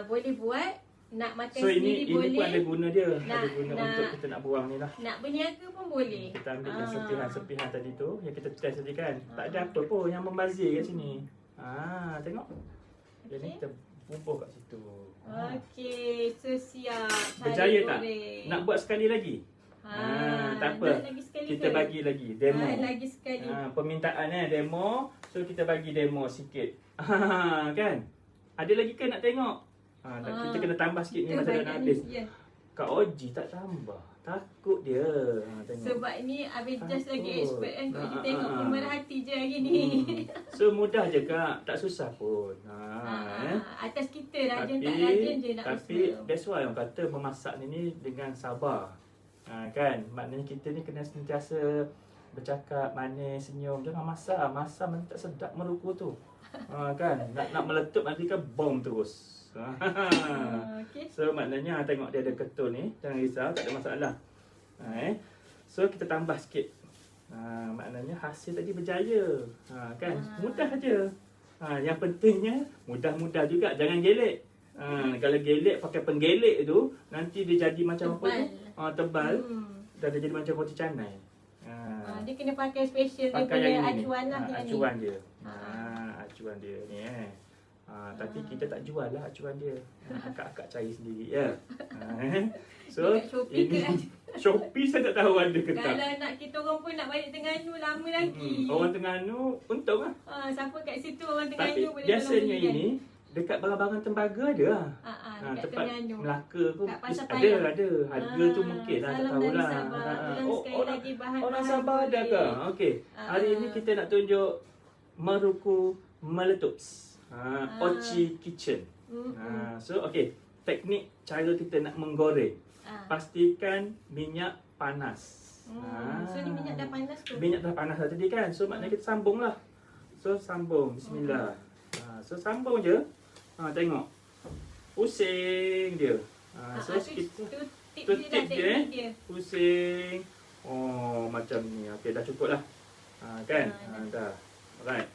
boleh buat, nak makan So sendiri ini boleh. pun ada guna dia, Nak- ada guna nak- untuk kita nak buang ni lah. Nak berniaga pun boleh. Kita ambil yang sepihan tadi tu, yang kita test tadi kan. Tak ada apa pun yang membazir kat sini. Tengok. Jadi Okey. kita bubuh kat situ. Okey, so siap. Berjaya tak? goreng. Nak buat sekali lagi? Tak apa. Nak lagi sekali Kita ke? bagi lagi demo. Lagi sekali. Permintaan demo. So kita bagi demo sikit. Kan? Ada lagi ke nak tengok? Kita kena tambah sikit ni Kita masa dah banyak nak ni, habis. ya. Kak Oji tak tambah. Takut dia. Tengok. Sebab ni Habis just lagi Takut. expert kan. Kau je tengok pemerah hati je hari ni. So mudah je Kak. Tak susah pun. Atas kita rajin tak rajin je nak Tapi usaha. that's why orang kata memasak ni dengan sabar. Kan? Maknanya kita ni kena sentiasa bercakap, manis, senyum. Jangan masak. Masak nanti tak sedap meruku tu. Kan? Nak meletup nanti kan bom terus. Okay. So maknanya tengok dia ada ketul ni. Jangan risau, tak ada masalah. So kita tambah sikit. Maknanya hasil tadi berjaya. Kan? Mudah je. Yang pentingnya mudah-mudah juga, jangan gelek. Kalau gelek pakai penggelek tu nanti dia jadi macam Tebal. apa tu? Tebal. Dah jadi macam roti canai. Dia kena pakai special dia Pakai punya yang ini. acuan lah yang Acuan ni. dia. Acuan dia ni tapi kita tak jual lah acuan dia. Akak-akak cari sendiri ya. So Dekat Shopee ke ada? Shopee saya tak tahu ada ke tak. Kalau nak kita orang pun nak balik Terengganu lama lagi. Orang Terengganu untung lah. Siapa kat situ orang Tapi Terengganu boleh biasanya tolong belikan. ini dekat barang-barang tembaga ada lah. Dekat Tempat Terengganu. Melaka pun Kat Pasar ada. Payang. Harga tu mungkin lah, tak Salam dari tahulah. Sabah. Ulang sekali lagi bahan-bahan Orang Sabah ada ke? boleh. Okey. Hari ini kita nak tunjuk Maruku Meletups. Oci Kitchen. So okey, teknik cara kita nak menggoreng. Pastikan minyak panas. So ni minyak dah panas tu. Minyak dah panas dah tadi kan. So maknanya kita sambung lah. So sambung. Bismillah. So sambung je. Tengok. Pusing dia. So kita tip tu dia dah, tip dia, teknik dia. pusing. Macam ni. Okey, dah cukup lah. Kan? Dah. Alright.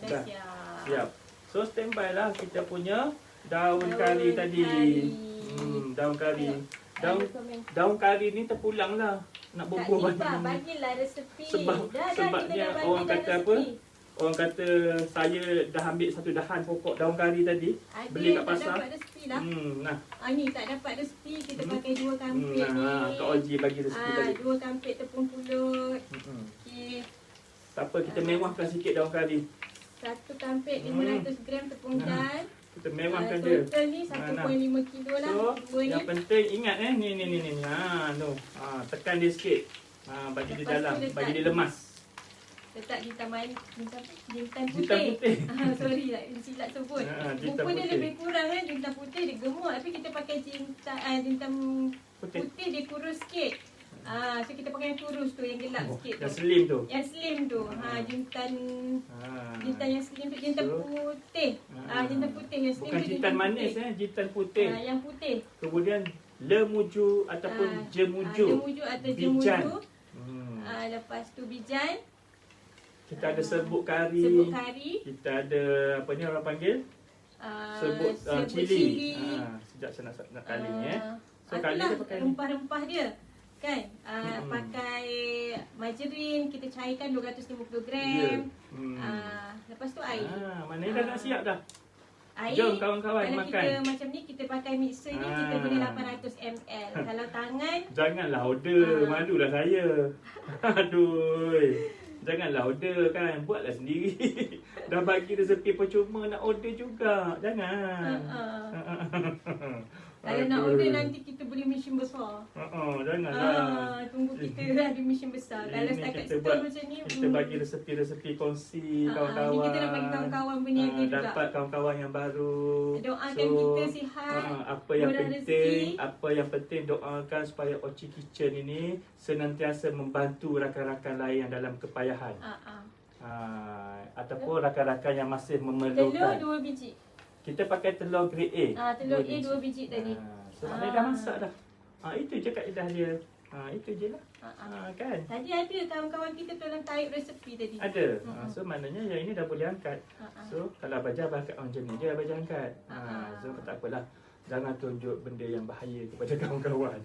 Dah Dah. siap. Siap. So standby lah kita punya daun kari tadi. Daun kari. Daun kari ni terpulang lah. Nak Kak bubuh Lipa, banyak. bagilah resepi. Sebabnya kita dah bagi orang dah kata resepi. apa? Orang kata saya dah ambil satu dahan pokok daun kari tadi. Beli kat Tak pasar. dapat resepi lah. Nah. Ni tak dapat resepi. Kita pakai 2 kampit ni. Kak Oji bagi resepi tadi. 2 kampit tepung pulut. Okey. Tak apa, kita mewahkan sikit daun kari. 1 kampit 500 gram tepung dan. Kita mewahkan dia. Total ni 1.5 kilo lah. So, Duanya. yang penting ingat ni. Tekan dia sikit. Bagi dia Lepas tu dalam, letak bagi dia lemas. Letak jintan putih. Jintan putih. Sorry lah, silap sebut. Jintan Rupa dia putih. lebih kurang kan, jintan putih dia gemuk. Tapi kita pakai jintan Putih. putih dia kurus sikit. So kita pakai yang kurus tu, yang gelap sikit tu. Yang slim tu. Yang slim tu. Jintan yang slim tu, jintan So, putih. Jintan putih yang slim Bukan tu jintan manis jintan putih. Yang putih. Kemudian lemuju ataupun jemuju. Jemuju atau Bijan. jemuju. Lepas tu bijan. Kita ada serbuk kari. Serbuk kari. Kita ada apa ni orang panggil? Serbuk cili. Sekejap saya nak kali ni So kali dia pakai ni. rempah-rempah dia. Kan? Pakai margarin, kita cairkan 250 gram. Lepas tu air. Mana dah nak siap dah. Air. Jom kawan-kawan kalau makan. kita macam ni, kita pakai mixer ni, kita guna 800 ml. Kalau tangan, Janganlah order, malulah saya. Aduh. Janganlah order kan, buatlah sendiri. Dah bagi resepi percuma nak order juga. Jangan. kalau nak order nanti kita beli mesin besar. Janganlah. Tunggu kita ada mission besar. Kalau Ini setakat kita stop buat, macam ni, kita bagi resepi-resepi kongsi ni kawan-kawan. kita nak bagi kawan-kawan berniaga juga. Dapat kawan-kawan yang baru. Doakan kita sihat, apa yang murah penting, rezeki. apa yang penting doakan supaya Oci Kitchen ini senantiasa membantu rakan-rakan lain yang dalam kepayahan. Ataupun rakan-rakan yang masih memerlukan. Telur 2 biji. Kita pakai telur grade A. Telur A 2 biji tadi. So maknanya dah masak dah. Itu je kaedah dia. Itu je lah. Kan? Tadi ada kawan-kawan kita tolong tarik resepi tadi. Ada. So maknanya yang ini dah boleh angkat. So kalau Abah angkat macam ni dia Abah angkat. So tak apalah. Jangan tunjuk benda yang bahaya kepada kawan-kawan.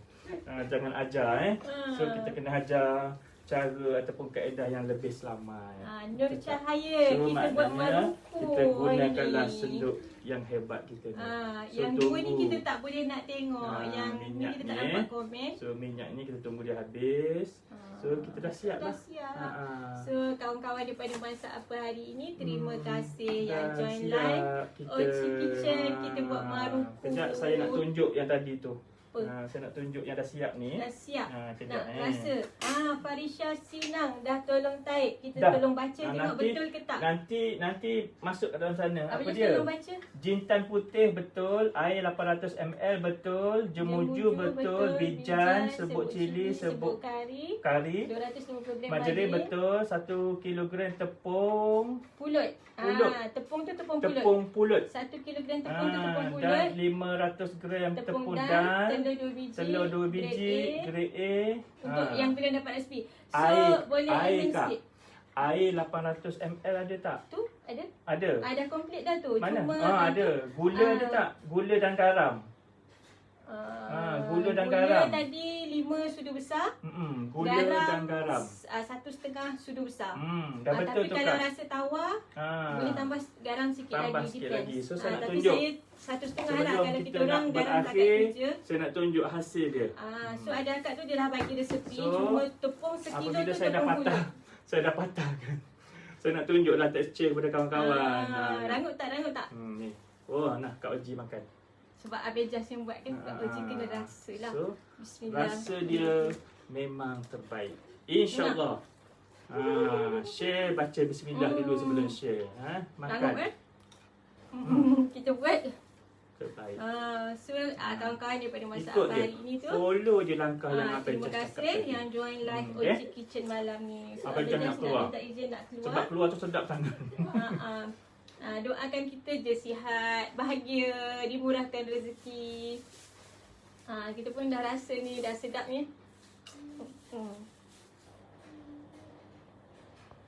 Jangan ajar So kita kena ajar cara ataupun kaedah yang lebih selamat. Nur cahaya. So, kita buat maruku. kita gunakanlah senduk yang hebat kita ni. So, yang dua ni kita tak boleh nak tengok. Yang ni kita tak dapat komen. So minyak ni kita tunggu dia habis. So kita dah siap Dah lah. siap. So kawan-kawan daripada masak apa hari ini, terima kasih yang join siap. live. Oci Kitchen, kita buat maruku. Kejap saya nak tunjuk yang tadi tu. Saya nak tunjuk yang dah siap ni. Dah siap. Kejap, nak rasa. Farisha Sinang dah tolong tarik. Kita dah. tolong baca tengok betul ke tak. Nanti masuk ke dalam sana. Apa just dia? tolong baca. Jintan putih betul, air 800 ml betul, jemuju betul, bijan, serbuk cili, serbuk kari, 250 gram margarin betul, 1 kilogram tepung pulut. Pulut. Tepung tu tepung pulut. Tepung pulut. 1 kilogram tepung tu tepung pulut. Dan 500 gram tepung dan telur 2 biji, grade A. Untuk yang belum dapat resipi. So Air, boleh ambil sikit. Air 800 ml ada tak? Tu ada? Ada. Dah komplit dah tu. Mana? Cuma ada. Gula ada tak? Gula dan garam. Gula dan garam. Gula tadi 5 sudu besar. Gula dan garam. 1,5 sudu besar. Dah betul tapi tu kalau Kak. rasa tawar, boleh tambah garam sikit Tambah lagi. sikit depends. lagi. So saya nak tapi tunjuk. saya 1,5 lah Sebelum kalau kita kita orang nak garam tak kat berakhir, kerja. saya nak tunjuk hasil dia. So ada akak tu dia dah bagi resepi. So, Cuma tepung sekilo apabila tu saya dah tepung patah, pulut. saya dah patahkan. Saya nak tunjuklah tekstur kepada kawan-kawan. Rangut tak? Ni. Oh, nah Kak Oji makan. Sebab Abel Jas yang buat kan, Kak Oji kena rasa lah. So, Bismillah. rasa dia memang terbaik. InsyaAllah. Share, baca bismillah dulu sebelum share. Makan. Rangut kita buat. Terbaik. So kawan-kawan daripada masak Ikut apa je. hari ni tu. Follow je langkah yang Abang terima Jas kasih cakap tadi. yang join live Okay. Oci Kitchen malam ni. So Abang Jas nak keluar. minta izin nak keluar. Sebab keluar tu sedap sangat. Doakan kita je sihat, bahagia, dimurahkan rezeki. Kita pun dah rasa ni, dah sedap ni.